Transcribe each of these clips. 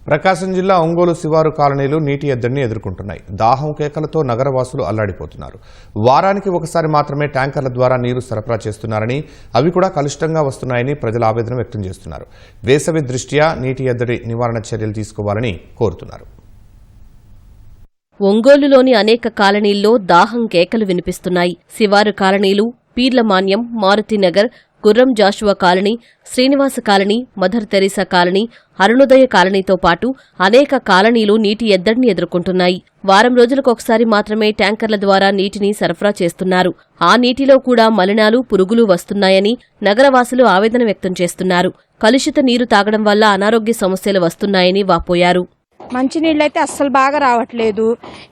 ప్రకాశం జిల్లా ఒంగోలు శివారు కాలనీలు నీటి ఎద్దడిని ఎదుర్కొంటున్నాయి. దాహం కేకలతో నగరవాసులు అల్లాడిపోతున్నారు. వారానికి ఒకసారి మాత్రమే ట్యాంకర్ల ద్వారా నీరు సరఫరా చేస్తున్నారని, అవి కూడా కలుషితంగా వస్తున్నాయని ప్రజలు ఆవేదన వ్యక్తం చేస్తున్నారు. వేసవి దృష్ట్యా నీటి ఎద్దడి నివారణ చర్యలు తీసుకోవాలని కోరుతున్నారు. ఒంగోలులోని అనేక కాలనీల్లో దాహం కేకలు వినిపిస్తున్నాయి. శివారు కాలనీలు Peerlamanyam, Maruthinagar, Gurram Jashuva colony, Srinivasa colony, Mother Teresa colony, Arunodaya కాలనీతో పాటు అనేక కాలనీలు నీటి ఎద్దడిని ఎదుర్కొంటున్నాయి. వారం రోజులకొకసారి మాత్రమే ట్యాంకర్ల ద్వారా నీటిని సరఫరా చేస్తున్నారు. ఆ నీటిలో కూడా మలినాలు, పురుగులు వస్తున్నాయని నగరవాసులు ఆవేదన వ్యక్తం చేస్తున్నారు. కలుషిత నీరు తాగడం వల్ల అనారోగ్య సమస్యలు వస్తున్నాయని వాపోయారు. మంచినీళ్ళు అయితే అస్సలు బాగా రావట్లేదు.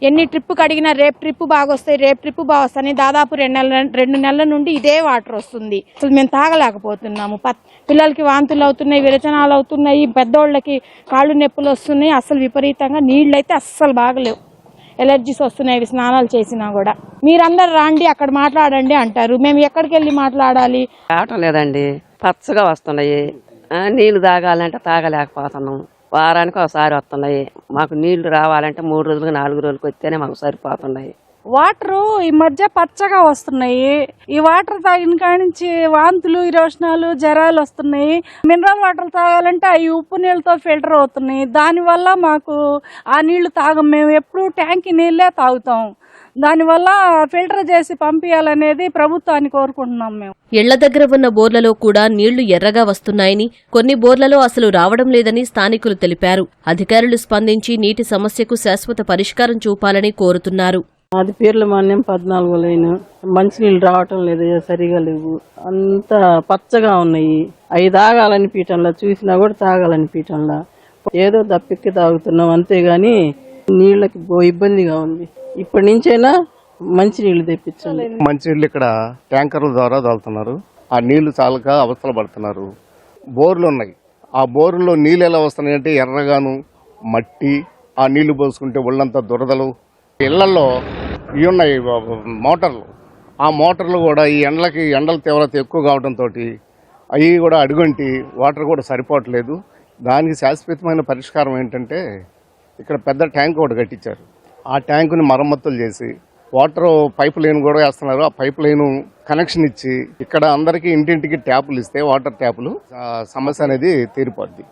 ఎన్ని ట్రిప్పు కడిగినా రేపు ట్రిప్పు బాగా వస్తాయి, రేపు ట్రిప్పు బాగా వస్తాయి. దాదాపు 2 నెలల నుండి ఇదే వాటర్ వస్తుంది. అసలు మేము తాగలేకపోతున్నాము. పిల్లలకి వాంతులు అవుతున్నాయి, విరచనాలు అవుతున్నాయి, పెద్దోళ్ళకి కాళ్ళు నొప్పులు వస్తున్నాయి. అసలు విపరీతంగా నీళ్ళు అయితే అస్సలు బాగలేవు. ఎలర్జీస్ వస్తున్నాయి స్నానాలు చేసినా కూడా. మీరందరూ రాండి అక్కడ మాట్లాడండి అంటారు. మేము ఎక్కడికి వెళ్ళి మాట్లాడాలి? రావటం లేదండి, పచ్చగా వస్తున్నాయి. నీళ్లు తాగాలంటే తాగలేకపోతున్నాం. వారానికి ఒకసారి వస్తున్నాయి. మాకు నీళ్లు రావాలంటే 3 రోజులకు 4 రోజులకు వస్తేనే మాకు సరిపోతున్నాయి. వాటర్ ఈ మధ్య పచ్చగా వస్తున్నాయి. ఈ వాటర్ తాగిన కాడి నుంచి వాంతులు, విరోచనాలు, జ్వరాలు వస్తున్నాయి. మినరల్ వాటర్ తాగాలంటే అవి ఉప్పు నీళ్ళతో ఫిల్టర్ అవుతున్నాయి. దానివల్ల మాకు ఆ నీళ్లు తాగం. మేము ఎప్పుడు ట్యాంక్ నీళ్ళే తాగుతాం. దానివల్ల ఫిల్టర్ చేసి పంపించాలనేది ప్రభుత్వాన్ని కోరుకుంటున్నాం. మేము ఇళ్ల దగ్గర ఉన్న బోర్లలో కూడా నీళ్లు ఎర్రగా వస్తున్నాయని, కొన్ని బోర్లలో అసలు రావడం లేదని స్థానికులు తెలిపారు. అధికారులు స్పందించి నీటి సమస్యకు శాశ్వత పరిష్కారం చూపాలని కోరుతున్నారు. అది పీర్లమాన్యం 14 లైన్. మంచినీళ్ళు రావటం లేదు, సరిగా లేవు. అంతా పచ్చగా ఉన్నాయి. అవి తాగాలనిపించడంలా, చూసినా కూడా తాగాలనిపించడంలా. ఏదో దప్పిక్కి తాగుతున్నాం అంతేగాని నీళ్ళకి ఇబ్బందిగా ఉంది. ఇప్పటి నుంచైనా మంచినీళ్ళు తెప్పించండి. మంచినీళ్ళు ఇక్కడ ట్యాంకర్ల ద్వారా తాగుతున్నారు. ఆ నీళ్లు చాలక అవస్థలు పడుతున్నారు. బోర్లు ఉన్నాయి. ఆ బోర్లో నీళ్ళు ఎలా వస్తున్నాయంటే ఎర్రగాను, మట్టి. ఆ నీళ్లు పోసుకుంటే ఒళ్ళంతా దురదలు. ఇళ్లలో ఇవి ఉన్నాయి మోటార్లు. ఆ మోటార్లు కూడా ఈ ఎండల తీవ్రత ఎక్కువ కావడంతో అవి కూడా అడుగంటి వాటర్ కూడా సరిపోవట్లేదు. దానికి శాశ్వతమైన పరిష్కారం ఏంటంటే ఇక్కడ పెద్ద ట్యాంక్ ఒకటి కట్టించారు. ఆ ట్యాంకుని మరమ్మతులు చేసి వాటర్ పైప్ లైన్ కూడా వేస్తున్నారు. ఆ పైప్ లైన్ కనెక్షన్ ఇచ్చి ఇక్కడ అందరికీ ఇంటింటికి ట్యాపులు ఇస్తే, వాటర్ ట్యాపులు, సమస్య అనేది తీరిపోద్ది.